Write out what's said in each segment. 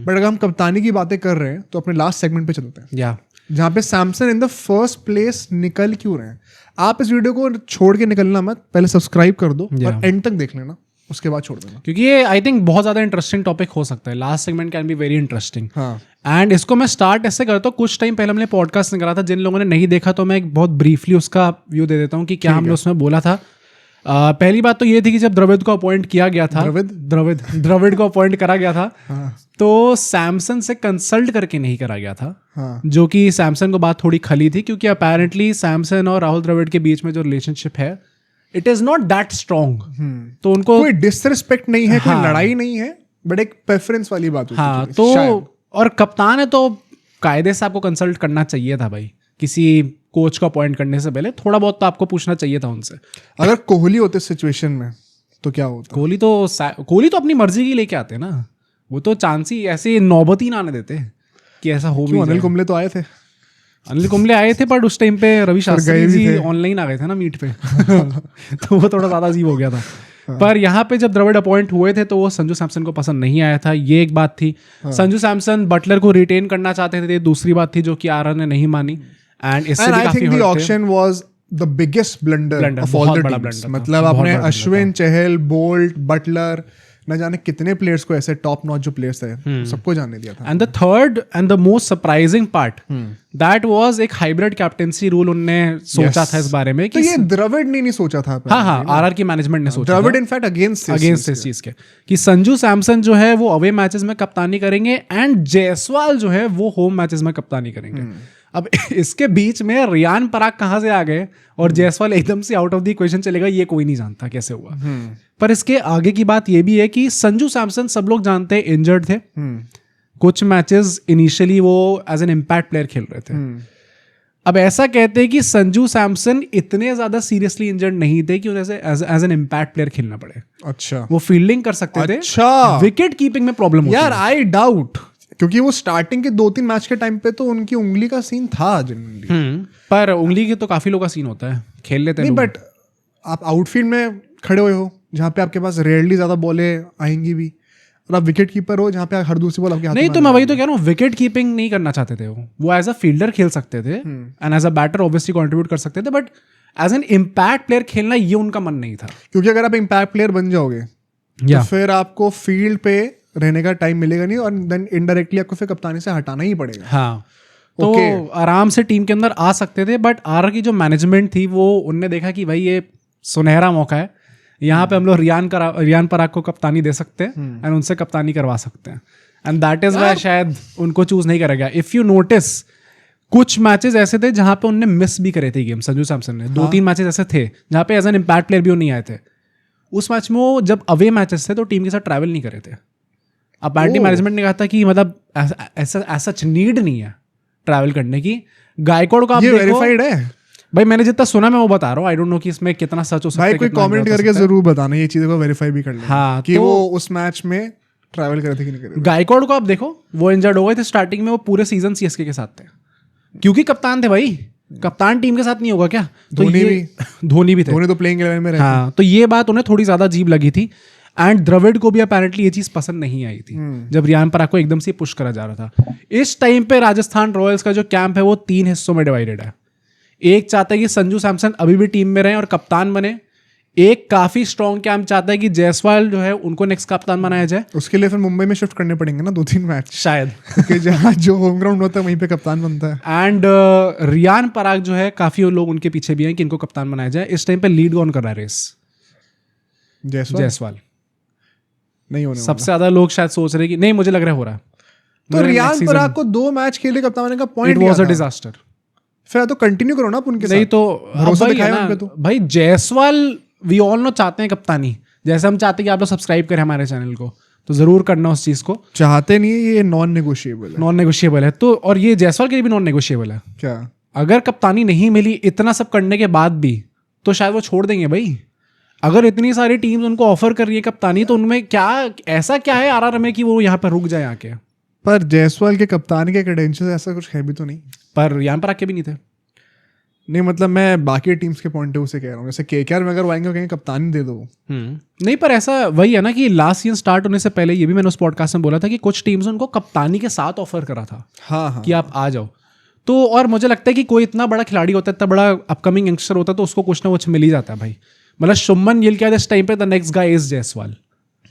But अगर हम कप्तानी की बातें कर रहे हैं तो अपने लास्ट सेगमेंट पे चलते हैं, या जहाँ पे Samson in the first place निकल क्यों रहे हैं। आप इस वीडियो को छोड़ के निकलना मत, पहले सब्सक्राइब कर दो और एंड तक देख लेना, उसके बाद छोड़ देना, क्योंकि ये आई थिंक बहुत ज़्यादा इंटरेस्टिंग टॉपिक हो सकता है। Last segment can be very interesting. हाँ, एंड इसको मैं स्टार्ट ऐसे करता हूँ, कुछ टाइम पहले हमने पॉडकास्ट निकाला था, जिन लोगों ने नहीं देखा तो मैं एक बहुत ब्रीफली उसका व्यू दे देता हूँ कि क्या हमने उसमें बोला था। पहली बात तो ये थी कि जब द्रविड़ को अपॉइंट किया गया था, द्रविड़ को अपॉइंट करा गया था, तो सैमसन से कंसल्ट करके नहीं करा गया था, जो कि सैमसन को बात थोड़ी खली थी, क्योंकि अपेरेंटली सैमसन और राहुल द्रविड़ के बीच में जो रिलेशनशिप है it is not that strong. तो उनको कोई डिसरिस्पेक्ट नहीं है, कोई लड़ाई नहीं है, बट एक प्रेफरेंस वाली बात होती हाँ, है तो शायद। और कप्तान है तो कायदे से आपको कंसल्ट करना चाहिए था भाई, किसी कोच को अपॉइंट करने से पहले थोड़ा बहुत तो आपको पूछना चाहिए था उनसे। अगर कोहली होते सिचुएशन में तो क्या होता? कोहली तो अपनी मर्जी की लेके आते ना, वो तो चांस ही ऐसे नौबत ही ना आने देते कि ऐसा हो भी। अनिल कुंबले तो आए थे, अनिल कुंबले आए थे, पर उस टाइम पे रवि शास्त्री जी ऑनलाइन आ गए थे ना मीट पे तो वो थोड़ा ज्यादा अजीब हो गया था। पर यहाँ पे जब द्रविड़ अपॉइंट हुए थे तो वो संजू सैमसन को पसंद नहीं आया था, ये एक बात थी। संजू सैमसन बटलर को रिटेन करना चाहते थे, दूसरी बात थी जो कि आर ने नहीं मानी। एंड इससे भी काफी the auction was the biggest blunder of all the teams. मतलब आपने अश्विन, चहल, बोल्ट, बटलर, न जाने कितने प्लेयर्स को, ऐसे टॉप नॉच जो प्लेयर्स थे, सबको जाने दिया था। And the third and the most surprising part that was एक हाइब्रिड कैप्टेंसी रूल उनने सोचा था इस बारे में कि तो ये द्रविड़ ने नहीं सोचा था। हाँ, आरआर की मैनेजमेंट ने सोचा, द्रविड़ इनफैक्ट अगेंस्ट इस चीज के कि संजू सैमसन जो है वो अवे मैचेस में कप्तानी करेंगे एंड जायसवाल जो है वो होम मैचेस में कप्तानी करेंगे। अब इसके बीच में रियान पराग कहाँ से आ गए और जायसवाल एकदम से आउट ऑफ द इक्वेशन चलेगा, ये कोई नहीं जानता कैसे हुआ। पर इसके आगे की बात ये भी है कि संजू सैमसन सब लोग जानते हैं इंजर्ड थे, कुछ मैचेस इनिशियली वो एज एन इम्पैक्ट प्लेयर खेल रहे थे। अब ऐसा कहते हैं कि संजू सैमसन इतने ज्यादा सीरियसली इंजर्ड नहीं थे कि उन्हें एज एन इम्पैक्ट प्लेयर खेलना पड़े। अच्छा, वो फील्डिंग कर सकते थे, विकेट कीपिंग में प्रॉब्लम यार आई डाउट, क्योंकि वो स्टार्टिंग के 2-3 मैच के टाइम पे तो उनकी उंगली का सीन था जनरली। पर उंगली के तो काफी लोग का सीन होता है, खेल लेते हैं। बट आप आउटफील्ड में खड़े हुए हो जहाँ पे आपके पास रेयरली ज्यादा बॉलें आएंगी भी, और आप विकेट कीपर हो जहाँ पे हर दूसरी बॉल आपके हाथ में नहीं, तो मैं वही तो कह रहा हूँ, विकेट कीपिंग नहीं करना चाहते थे वो एज अ फील्डर खेल सकते थे and as a batter obviously contribute कर सकते थे, but as an impact player खेलना ये उनका मन नहीं था। क्योंकि अगर आप इम्पैक्ट प्लेयर बन जाओगे तो फिर आपको फील्ड पे रहने का टाइम मिलेगा नहीं, और देन इनडायरेक्टली आपको फिर कप्तानी से हटाना ही पड़ेगा। हाँ, तो आराम से टीम के अंदर आ सकते थे, बट आर की जो मैनेजमेंट थी वो उनने देखा कि भाई ये सुनहरा मौका है, यहाँ पे हम लोग रियान पराग को कप्तानी दे सकते हैं एंड उनसे कप्तानी करवा सकते हैं, एंड दैट इज वाई शायद उनको चूज नहीं करेगा। इफ यू नोटिस कुछ मैचेस ऐसे थे जहां पे उनने मिस भी करे थे गेम, संजू सैमसन ने 2-3 मैचेस ऐसे थे जहां पे एज एन इम्पैक्ट प्लेयर भी वो नहीं आए थे। उस मैच में वो जब अवे मैचेस थे तो टीम के साथ ट्रैवल नहीं करे थे। अपेरेंटली मैनेजमेंट ने कहा था कि मतलब ऐसा सच नीड नहीं है ट्रैवल करने की। गायकवाड़ को आप ये वेरीफाइड है भाई, मैंने जितना सुना मैं वो बता रहा हूँ, आई डोंट नो कि इसमें कितना सच हो सकता है। भाई कोई कमेंट करके जरूर बताना, ये चीज़ों को वेरीफाई भी कर लेना। हाँ, कि वो उस मैच में ट्रैवल करे थे कि नहीं करे थे। गायकवाड़ को आप देखो, वो इंजर्ड हो गए थे स्टार्टिंग में, वो पूरे सीजन सीएसके के साथ थे क्योंकि कप्तान थे भाई। कप्तान टीम के साथ नहीं होगा क्या? तो धोनी भी थे, धोनी तो प्लेइंग 11 में रहते। हाँ, तो ये बात उन्हें थोड़ी ज्यादा अजीब लगी थी एंड द्रविड़ को भी अपेरेंटली ये चीज पसंद नहीं आई थी जब रियान पराग को एकदम से पुश करा जा रहा था। इस टाइम पे राजस्थान रॉयल्स का जो कैंप है वो 3 हिस्सों में डिवाइडेड है। एक चाहता है कि संजू सैमसन अभी भी टीम में रहें और कप्तान बने, एक काफी स्ट्रॉन्ग कैंप चाहता है कि जायसवाल जो है उनको नेक्स्ट कप्तान बनाया जाए। उसके लिए फिर मुंबई में शिफ्ट करने पड़ेंगे ना 2-3 मैच शायद, क्योंकि जहाँ जो होम ग्राउंड होता है वहीं पे कप्तान बनता है। एंड रियान पराग जो है काफी लोग उनके पीछे भी हैं कि इनको कप्तान बनाया जाए। इस टाइम पे लीड कौन कर रहा है रेस? जायसवाल नहीं होने सबसे ज्यादा लोग शायद सोच रहे कि नहीं, मुझे लग रहा है हो रहा है। तो रियान पराग को 2 मैच खेले कप्तान बनने का point it was a disaster. फिर तो कंटिन्यू करो ना आप उनके साथ। नहीं तो भरोसा दिखाया उन पे तो। भाई जायसवाल वी ऑल नो चाहते हैं कप्तानी, जैसे हम चाहते हैं कि आप लोग सब्सक्राइब करें हमारे चैनल को, तो जरूर करना उस चीज को। चाहते नहीं, ये नॉन नेगोशिएबल है। तो और ये जायसवाल के लिए भी नॉन नेगोशिएबल है। क्या? अगर कप्तानी नहीं मिली इतना सब करने के बाद भी तो शायद वो छोड़ देंगे भाई। अगर इतनी सारी टीम्स उनको ऑफर कर रही है कप्तानी, तो उनमें क्या ऐसा क्या है आरआर में कि वो यहाँ पर रुक जाए आके? पर जायसवाल के कप्तानी के क्रेडेंशियल्स ऐसा कुछ है भी तो नहीं। पर रियान पराग के भी नहीं थे। नहीं मतलब मैं बाकी टीम्स के पॉइंट ऑफ व्यू से कह रहा हूँ, जैसे केकेआर में अगर वो आएंगे कहेंगे कप्तानी दे दो। नहीं पर ऐसा वही है ना कि लास्ट सीजन स्टार्ट होने से पहले ये भी मैंने उस पॉडकास्ट में बोला था कि कुछ टीम्स ने उनको कप्तानी के साथ ऑफर करा था। हाँ कि आप आ जाओ। तो और मुझे लगता है कि कोई इतना बड़ा खिलाड़ी होता है, इतना बड़ा अपकमिंग यंगस्टर होता है, तो उसको कुछ ना कुछ मिल ही जाता है भाई। मतलब शुभमन गिल क्या इस टाइम पे the next guy is Jaiswal,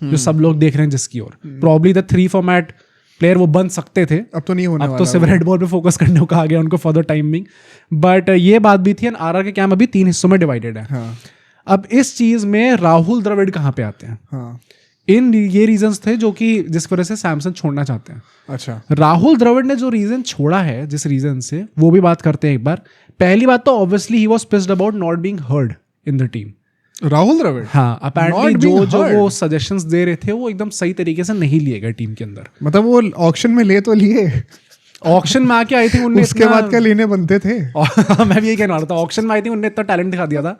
जो सब लोग देख रहे हैं जिसकी ओर। प्रॉब्ली द 3 फॉर्मेट प्लेयर वो बन सकते थे, अब तो नहीं होने अब तो सिर्फ रेड बॉल पे फोकस करने को कहा गया उनको फॉर द टाइमिंग। बट ये बात भी थी, आरआर के कैंप अभी 3 हिस्सों में डिवाइडेड है। हाँ। अब इस चीज में राहुल द्रविड़ कहाँ पे आते हैं? हाँ। ये रीजंस थे जो कि जिस वजह से सैमसन छोड़ना चाहते हैं। अच्छा। राहुल द्रविड़ ने जो रीजन छोड़ा है, जिस रीजन से, वो भी बात करते हैं एक बार। पहली बात तो ऑब्वियसली ही was pissed about not being heard in the team. Rahul Dravid, हाँ, अपेरेंटली जो वो सजेशंस दे रहे थे वो एकदम सही तरीके से नहीं लिए गए टीम के अंदर। मतलब वो ऑक्शन में ले तो लिए, ऑक्शन में आके आई थिंक उनने उसके बाद क्या लेने बनते थे। मैं भी यही कहने वाला था, ऑक्शन में आई थिंक उनने इतना टैलेंट दिखा दिया था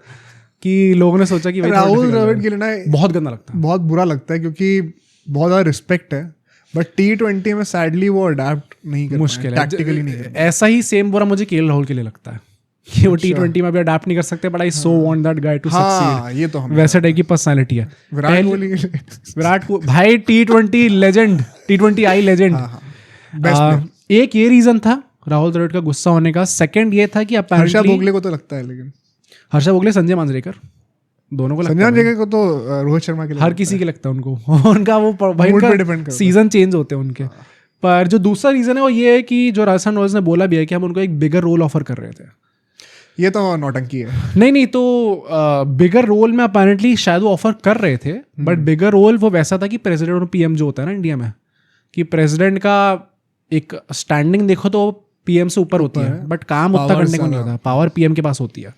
कि लोगों ने सोचा कि राहुल द्रविड़ के लिए ना बहुत गंदा लगता है, बहुत बुरा लगता है, क्योंकि बहुत ज़्यादा रिस्पेक्ट है, बट T20 में सैडली वो अडेप्ट नहीं कर मुश्किल है, टैक्टिकली नहीं कर। ऐसा ही सेम बुरा मुझे केएल राहुल के लिए लगता है कि वो T20 में भी अडेप्ट नहीं कर सकते, but I so want that guy to succeed. ये तो हम वैसे टाइप की पर्सनालिटी है विराट को भाई, T20 लेजेंड, T20I लेजेंड। एक ये रीजन था राहुल द्रविड़ का गुस्सा होने का। सेकंड ये था कि हर्षा भोगले को तो लगता है, लेकिन हर्षा भोगले, संजय मांजरेकर, दोनों को लगता है। संजय मांजरेकर को तो रोहित शर्मा के लिए, हर किसी के लगता है उनको। उनका वो भाई उनका सीजन चेंज होते हैं उनके। पर जो दूसरा रीजन है वो ये है कि जो राजस्थान रॉयल्स ने बोला भी है कि हम उनको एक बिगर रोल ऑफर कर रहे थे। ये तो नौटंकी है। नहीं तो बिगर रोल में अपेरेंटली शायद वो ऑफर कर रहे थे, बट बिगर रोल वो वैसा था कि प्रेसिडेंट और पीएम जो होता है ना इंडिया में, कि प्रेसिडेंट का एक स्टैंडिंग देखो तो पीएम से ऊपर होती है, बट काम उतना करने को नहीं होता, पावर पीएम के पास होती है।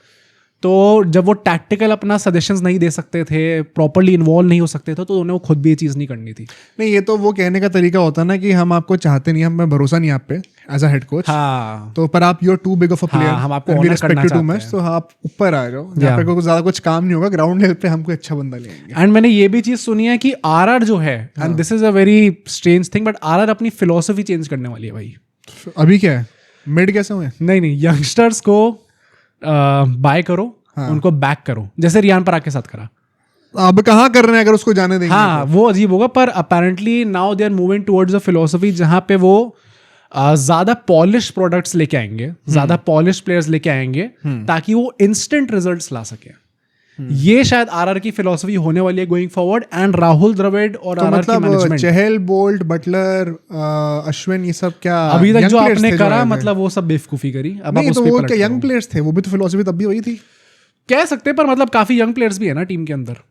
तो जब वो टैक्टिकल अपना सजेशंस नहीं दे सकते थे, प्रॉपर्ली इन्वॉल्व नहीं हो सकते थे, तो उन्हें वो खुद भी ये चीज़ नहीं करनी थी। नहीं, ये तो वो कहने का तरीका होता है ना कि हम आपको चाहते नहीं, हमें भरोसा नहीं आप पे एज अ हेड कोच। हाँ, तो पर आप you are too big of a player, हम आपको ऑनर करना चाहते हैं, तो आप ऊपर आ जाओ, जहाँ पे कोई ज़्यादा कुछ काम नहीं होगा, ग्राउंड लेवल पे हम कोई अच्छा बंदा लेंगे। एंड मैंने ये भी चीज़ सुनी है कि आरआर जो है, and this is a very strange thing, but RR अपनी फिलोसफी चेंज करने वाली है भाई। अभी क्या है, मिड कैसे हुए? नहीं, यंगस्टर्स को बाय करो, उनको बैक करो, जैसे रियान पराग के साथ करा। अब कहाँ कर रहे हैं अगर उसको जाने देंगे? हाँ, वो अजीब होगा, पर apparently now they are moving towards a philosophy जहाँ पे वो ज्यादा पॉलिश प्रोडक्ट्स लेके आएंगे, ज्यादा पॉलिश प्लेयर्स लेके आएंगे, ताकि वो इंस्टेंट रिजल्ट्स ला सके। ये शायद आरआर की फिलोसफी होने वाली है going forward. And Rahul Dravid और आरआर की management, Chahal, Boult, Buttler, Ashwin, ये सब क्या अभी तक जो आपने करा, मतलब वो सब बेवकूफी करी। अब नहीं, तो वो क्या यंग प्लेयर्स थे, वो भी तो फिलोसफी तब भी वही थी, कह सकते हैं, पर मतलब काफी यंग प्लेयर्स भी है ना टीम के अंदर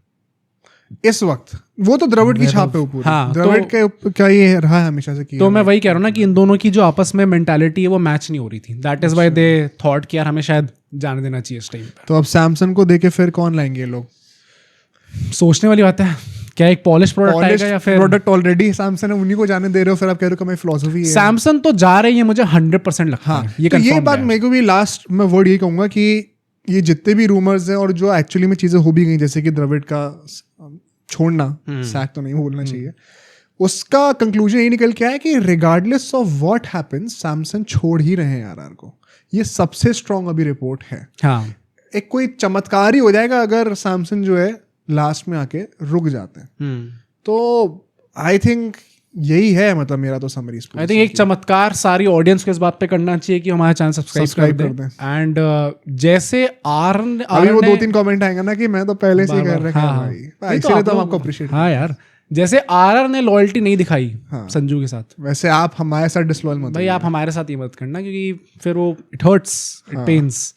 इस वक्त। वो तो द्रविड़ की छाप है ऊपर। हाँ, द्रविड़ के क्या ये रहा है हमेशा से किया। तो मैं वही कह रहा हूँ ना कि इन दोनों की जो आपस में मेंटालिटी है वो मैच नहीं हो रही थी। That is why they thought कि यार हमें शायद जाने देना चाहिए इस टाइम पे। तो अब सैमसन को देके फिर कौन लाएंगे ये लोग? सोचने वाली बात है, क्या एक पॉलिश प्रोडक्ट आएगा या फिर प्रोडक्ट ऑलरेडी सैमसंग है, उन्हीं को जाने दे रहे हो, फिर आप कह रहे हो कि मेरी फिलॉसफी है। सैमसंग तो जा रही है, मुझे 100% लगता है। ये बात मेरे को भी लास्ट में वर्ड ये कहूंगा कि ये जितने भी रूमर्स हैं और जो एक्चुअली में चीजें हो भी गई, जैसे कि द्रविड़ का छोड़ना, सैक तो नहीं बोलना चाहिए, उसका कंक्लूजन ये निकल के आया कि regardless of what happens Samsung छोड़ ही रहे हैं आरआर को। ये सबसे स्ट्रांग अभी रिपोर्ट है। हाँ, एक कोई चमत्कार ही हो जाएगा अगर सैमसंग जो है लास्ट में आके रुक जाते हैं। तो आई थिंक यही है, मतलब मेरा तो समरी। आई थिंक एक चमत्कार सारी ऑडियंस को इस बात पे करना चाहिए कि हमारा चैनल सब्सक्राइब कर दें। एंड जैसे आर अभी वो 2-3 कमेंट आएंगे ना कि मैं तो पहले से ही कर रखा है भाई, इसलिए तो हम आपको अप्रिशिएट। हाँ यार, जैसे आरआर ने लॉयल्टी नहीं दिखाई संजू के साथ, वैसे आप हमारे साथ डिसलॉयल मत भाई, आप हमारे साथ ही मत करना, क्योंकि फिर वो इट हर्ट्स, इट पेन्स।